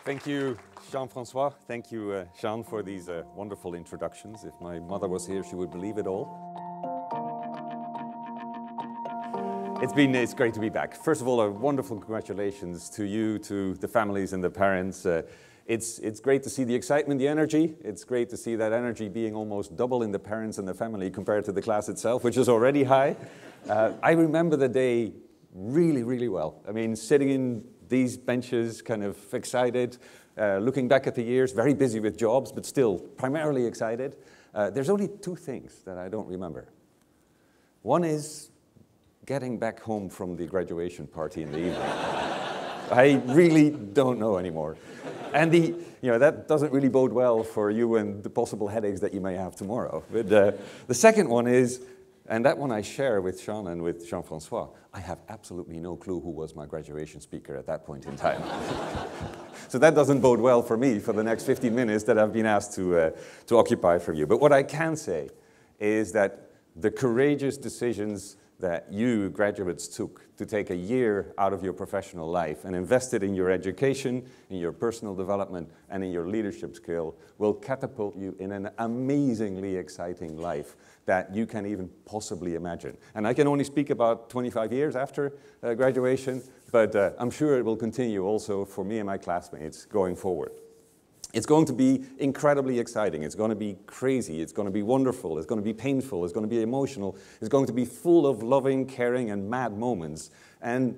Thank you, Jean-François. Thank you, Jean, for these wonderful introductions. If my mother was here, she would believe it all. It's great to be back. First of all, a wonderful congratulations to you, to the families and the parents. It's great to see the excitement, the energy. It's great to see that energy being almost double in the parents and the family compared to the class itself, which is already high. I remember the day really, really well. I mean, sitting in these benches, kind of excited, looking back at the years, very busy with jobs, but still primarily excited. There's only two things that I don't remember. One is getting back home from the graduation party in the evening. I really don't know anymore. And that doesn't really bode well for you and the possible headaches that you may have tomorrow. But the second one is, and that one I share with Jean and with Jean-François, I have absolutely no clue who was my graduation speaker at that point in time. So that doesn't bode well for me for the next 15 minutes that I've been asked to occupy for you. But what I can say is that the courageous decisions that you graduates took to take a year out of your professional life and invest it in your education, in your personal development, and in your leadership skill will catapult you in an amazingly exciting life that you can even possibly imagine. And I can only speak about 25 years after graduation, but I'm sure it will continue also for me and my classmates going forward. It's going to be incredibly exciting. It's going to be crazy. It's going to be wonderful. It's going to be painful. It's going to be emotional. It's going to be full of loving, caring, and mad moments. And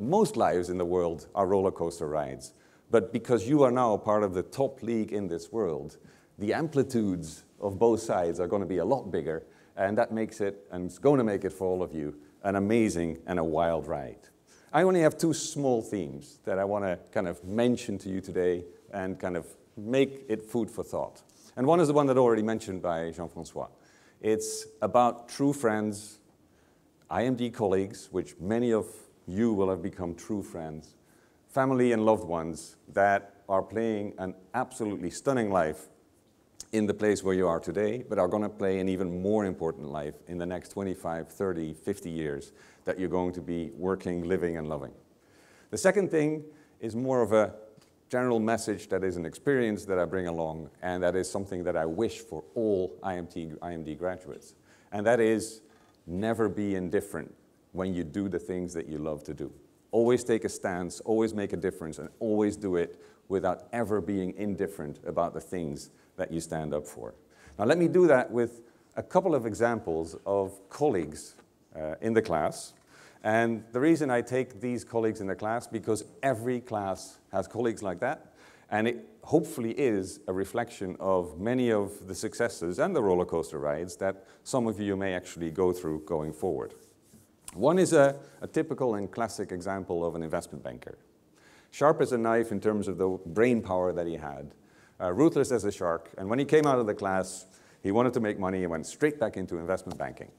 most lives in the world are roller coaster rides. But because you are now part of the top league in this world, the amplitudes of both sides are going to be a lot bigger. And that makes it, and it's going to make it for all of you, an amazing and a wild ride. I only have two small themes that I want to kind of mention to you today and kind of make it food for thought. And one is the one that already mentioned by Jean-François. It's about true friends, IMD colleagues, which many of you will have become true friends, family and loved ones that are playing an absolutely stunning life in the place where you are today, but are going to play an even more important life in the next 25, 30, 50 years that you're going to be working, living, and loving. The second thing is more of a general message that is an experience that I bring along, and that is something that I wish for all IMD graduates. And that is never be indifferent when you do the things that you love to do. Always take a stance, always make a difference, and always do it without ever being indifferent about the things that you stand up for. Now let me do that with a couple of examples of colleagues in the class. And the reason I take these colleagues in the class, because every class has colleagues like that, and it hopefully is a reflection of many of the successes and the roller coaster rides that some of you may actually go through going forward. One is a typical and classic example of an investment banker. Sharp as a knife in terms of the brain power that he had, ruthless as a shark, and when he came out of the class, he wanted to make money and went straight back into investment banking.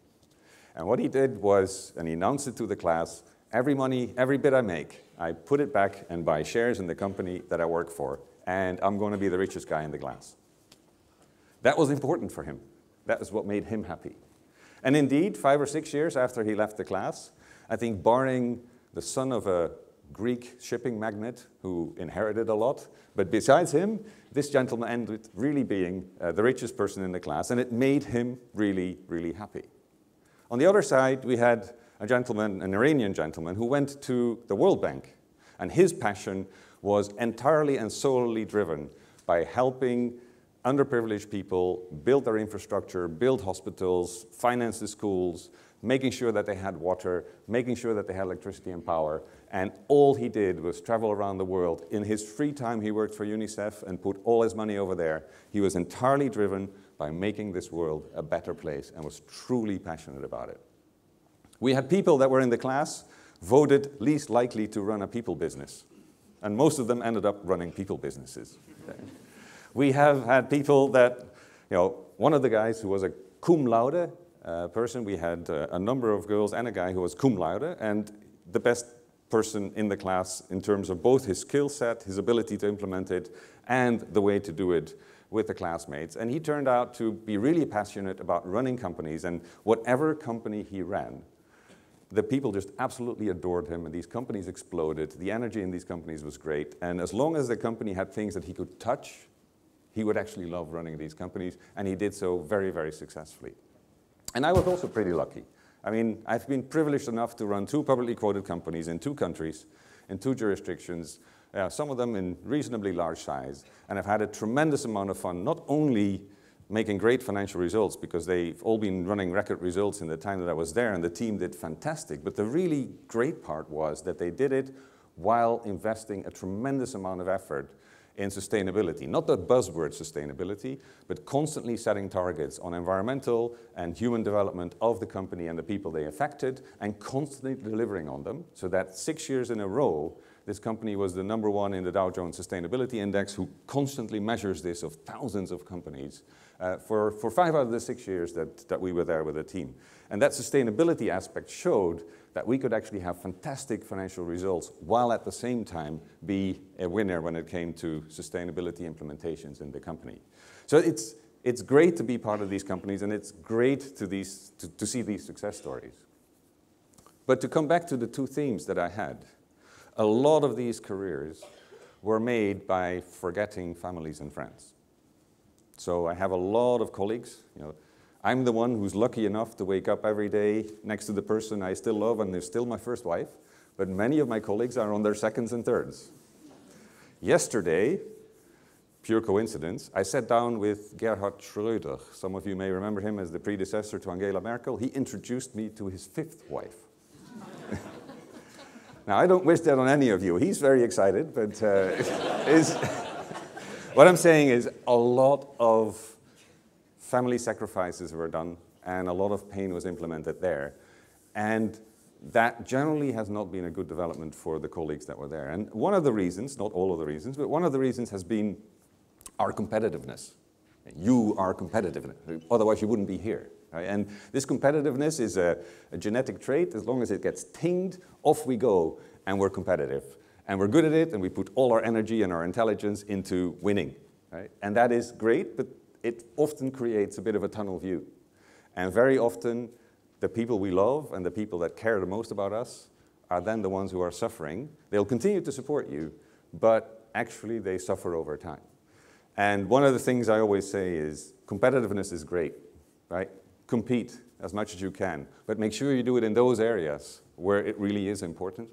And what he did was, and he announced it to the class, every bit I make, I put it back and buy shares in the company that I work for, and I'm going to be the richest guy in the class. That was important for him. That is what made him happy. And indeed, 5 or 6 years after he left the class, I think barring the son of a Greek shipping magnate who inherited a lot, but besides him, this gentleman ended really being the richest person in the class, and it made him really, really happy. On the other side, we had a gentleman, an Iranian gentleman, who went to the World Bank, and his passion was entirely and solely driven by helping underprivileged people build their infrastructure, build hospitals, finance the schools, making sure that they had water, making sure that they had electricity and power, and all he did was travel around the world. In his free time, he worked for UNICEF and put all his money over there. He was entirely driven by making this world a better place and was truly passionate about it. We had people that were in the class voted least likely to run a people business, and most of them ended up running people businesses. We have had people that, one of the guys who was a cum laude person, we had a number of girls and a guy who was cum laude, and the best person in the class in terms of both his skill set, his ability to implement it, and the way to do it with the classmates. And he turned out to be really passionate about running companies, and whatever company he ran, the people just absolutely adored him, and these companies exploded. The energy in these companies was great, and as long as the company had things that he could touch, he would actually love running these companies, and he did so very, very successfully. And I was also pretty lucky. I mean, I've been privileged enough to run 2 publicly quoted companies in 2 countries, in 2 jurisdictions, some of them in reasonably large size, and I've had a tremendous amount of fun, not only making great financial results, because they've all been running record results in the time that I was there, and the team did fantastic, but the really great part was that they did it while investing a tremendous amount of effort in sustainability. Not the buzzword sustainability, but constantly setting targets on environmental and human development of the company and the people they affected, and constantly delivering on them, so that 6 years in a row, this company was the #1 in the Dow Jones Sustainability Index, who constantly measures this of thousands of companies, for 5 out of the 6 years that we were there with the team. And that sustainability aspect showed that we could actually have fantastic financial results while at the same time be a winner when it came to sustainability implementations in the company. So it's great to be part of these companies, and it's great to see these success stories. But to come back to the 2 themes that I had, a lot of these careers were made by forgetting families and friends. So I have a lot of colleagues. I'm the one who's lucky enough to wake up every day next to the person I still love, and they're still my first wife, but many of my colleagues are on their 2nds and 3rds. Yesterday, pure coincidence, I sat down with Gerhard Schröder. Some of you may remember him as the predecessor to Angela Merkel. He introduced me to his 5th wife. Now, I don't wish that on any of you. He's very excited, but what I'm saying is a lot of family sacrifices were done, and a lot of pain was implemented there. And that generally has not been a good development for the colleagues that were there. And one of the reasons, not all of the reasons, but one of the reasons has been our competitiveness. You are competitive, otherwise you wouldn't be here. Right? And this competitiveness is a genetic trait. As long as it gets tinged, off we go, and we're competitive. And we're good at it, and we put all our energy and our intelligence into winning. Right? And that is great, but it often creates a bit of a tunnel view. And very often, the people we love and the people that care the most about us are then the ones who are suffering. They'll continue to support you, but actually they suffer over time. And one of the things I always say is competitiveness is great, right? Compete as much as you can, but make sure you do it in those areas where it really is important,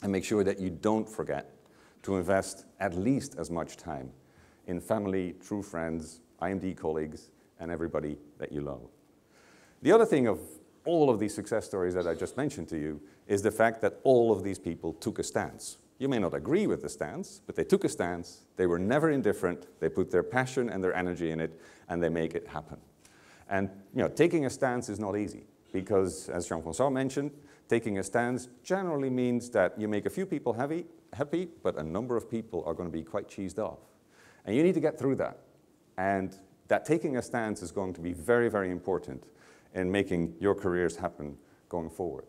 and make sure that you don't forget to invest at least as much time in family, true friends, IMD colleagues, and everybody that you love. The other thing of all of these success stories that I just mentioned to you is the fact that all of these people took a stance. You may not agree with the stance, but they took a stance, they were never indifferent, they put their passion and their energy in it, and they make it happen. And taking a stance is not easy, because as Jean-François mentioned, taking a stance generally means that you make a few people happy, but a number of people are going to be quite cheesed off. And you need to get through that. And that taking a stance is going to be very, very important in making your careers happen going forward.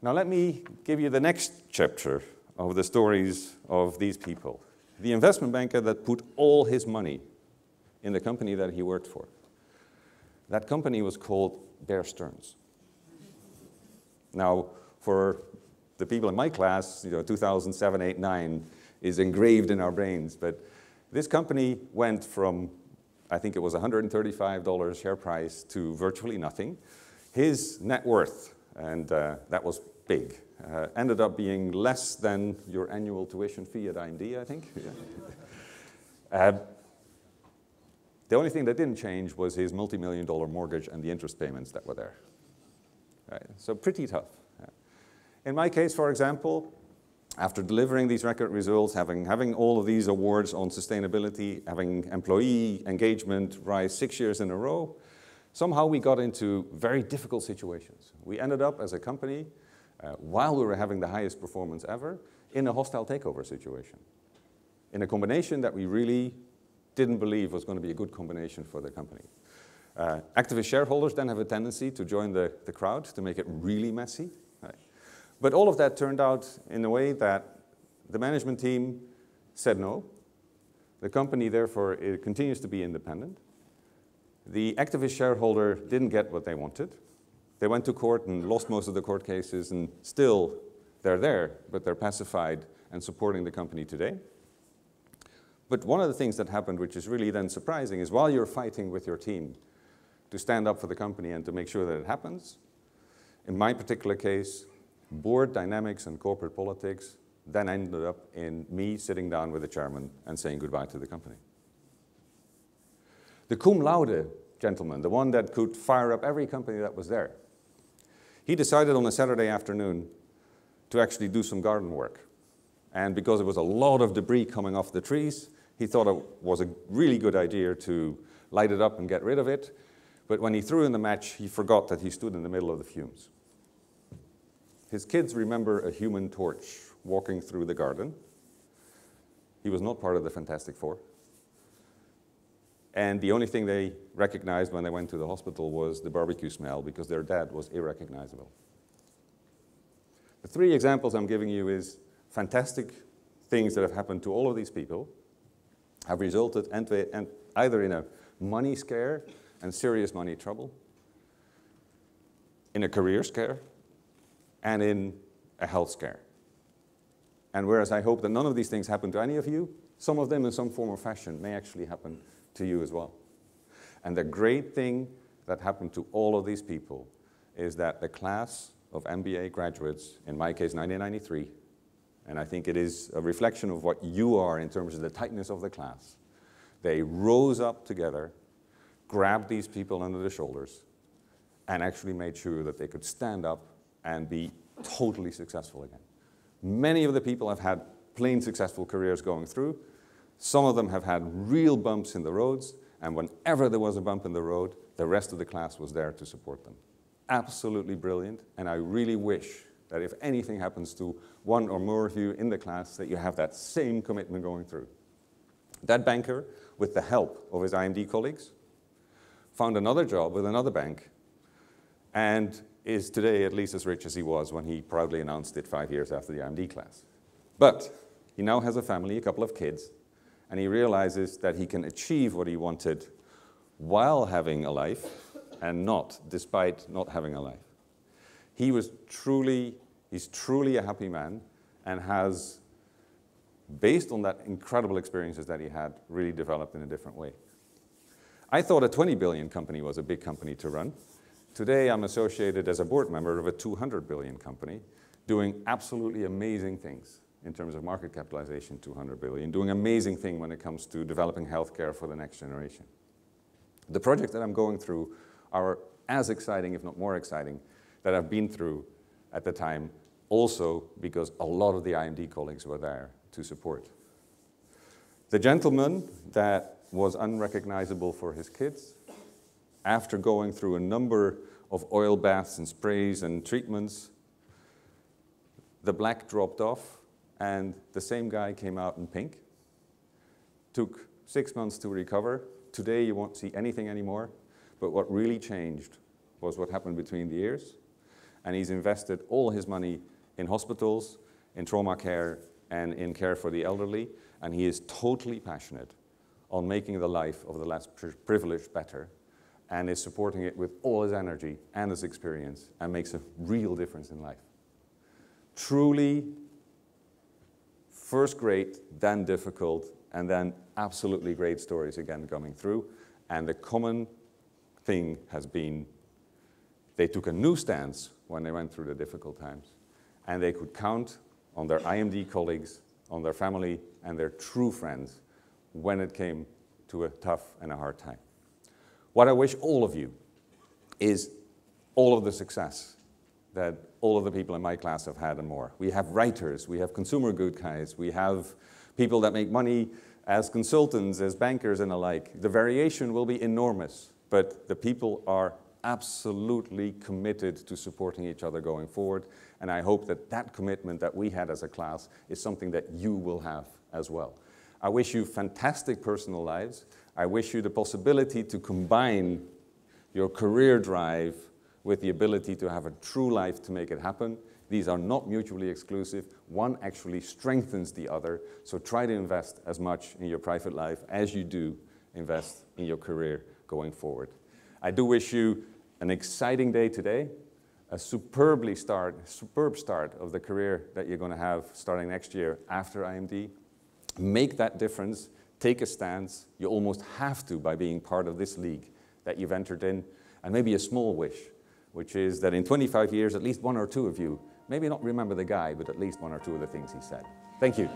Now let me give you the next chapter of the stories of these people. The investment banker that put all his money in the company that he worked for. That company was called Bear Stearns. Now, for the people in my class, 2007, 8, 9 is engraved in our brains, but this company went from, I think it was $135 share price to virtually nothing. His net worth, and that was big, ended up being less than your annual tuition fee at IMD, I think. The only thing that didn't change was his multi-million-dollar mortgage and the interest payments that were there. Right? So pretty tough. In my case, for example, after delivering these record results, having all of these awards on sustainability, having employee engagement rise 6 years in a row, somehow we got into very difficult situations. We ended up as a company, while we were having the highest performance ever, in a hostile takeover situation. In a combination that we really didn't believe was going to be a good combination for the company. Activist shareholders then have a tendency to join the crowd to make it really messy. Right? But all of that turned out in a way that the management team said no. The company, therefore, it continues to be independent. The activist shareholder didn't get what they wanted. They went to court and lost most of the court cases, and still they're there, but they're pacified and supporting the company today. But one of the things that happened, which is really then surprising, is while you're fighting with your team to stand up for the company and to make sure that it happens, in my particular case, board dynamics and corporate politics then ended up in me sitting down with the chairman and saying goodbye to the company. The cum laude gentleman, the one that could fire up every company that was there, he decided on a Saturday afternoon to actually do some garden work. And because there was a lot of debris coming off the trees, he thought it was a really good idea to light it up and get rid of it. But when he threw in the match, he forgot that he stood in the middle of the fumes. His kids remember a human torch walking through the garden. He was not part of the Fantastic Four. And the only thing they recognized when they went to the hospital was the barbecue smell, because their dad was irrecognizable. The three examples I'm giving you is fantastic things that have happened to all of these people have resulted either in a money scare and serious money trouble, in a career scare, and in a health scare. And whereas I hope that none of these things happen to any of you, some of them in some form or fashion may actually happen to you as well. And the great thing that happened to all of these people is that the class of MBA graduates, in my case 1993, and I think it is a reflection of what you are in terms of the tightness of the class, they rose up together, grabbed these people under the shoulders, and actually made sure that they could stand up and be totally successful again. Many of the people have had plain successful careers going through. Some of them have had real bumps in the roads, and whenever there was a bump in the road, the rest of the class was there to support them. Absolutely brilliant, and I really wish that if anything happens to one or more of you in the class, that you have that same commitment going through. That banker, with the help of his IMD colleagues, found another job with another bank, and is today at least as rich as he was when he proudly announced it 5 years after the IMD class. But he now has a family, a couple of kids, and he realizes that he can achieve what he wanted while having a life and not despite not having a life. He's truly a happy man and has, based on that incredible experiences that he had, really developed in a different way. I thought a 20 billion company was a big company to run. Today I'm associated as a board member of a 200 billion company doing absolutely amazing things in terms of market capitalization, 200 billion, doing amazing things when it comes to developing healthcare for the next generation. The projects that I'm going through are as exciting, if not more exciting, that I've been through at the time, also because a lot of the IMD colleagues were there to support. The gentleman that was unrecognizable for his kids, after going through a number of oil baths and sprays and treatments, the black dropped off, and the same guy came out in pink. Took 6 months to recover. Today you won't see anything anymore, but what really changed was what happened between the ears, and he's invested all his money in hospitals, in trauma care, and in care for the elderly, and he is totally passionate on making the life of the less privileged better, and is supporting it with all his energy and his experience, and makes a real difference in life. Truly first great, then difficult, and then absolutely great stories again coming through. And the common thing has been they took a new stance when they went through the difficult times, and they could count on their IMD colleagues, on their family, and their true friends when it came to a tough and a hard time. What I wish all of you is all of the success that all of the people in my class have had and more. We have writers, we have consumer good guys, we have people that make money as consultants, as bankers and the like. The variation will be enormous, but the people are absolutely committed to supporting each other going forward, and I hope that that commitment that we had as a class is something that you will have as well. I wish you fantastic personal lives. I wish you the possibility to combine your career drive with the ability to have a true life to make it happen. These are not mutually exclusive. One actually strengthens the other, so try to invest as much in your private life as you do invest in your career going forward. I do wish you an exciting day today. a superb start of the career that you're going to have starting next year after IMD. Make that difference, take a stance. You almost have to by being part of this league that you've entered in. And maybe a small wish, which is that in 25 years, at least one or two of you, maybe not remember the guy, but at least one or two of the things he said. Thank you.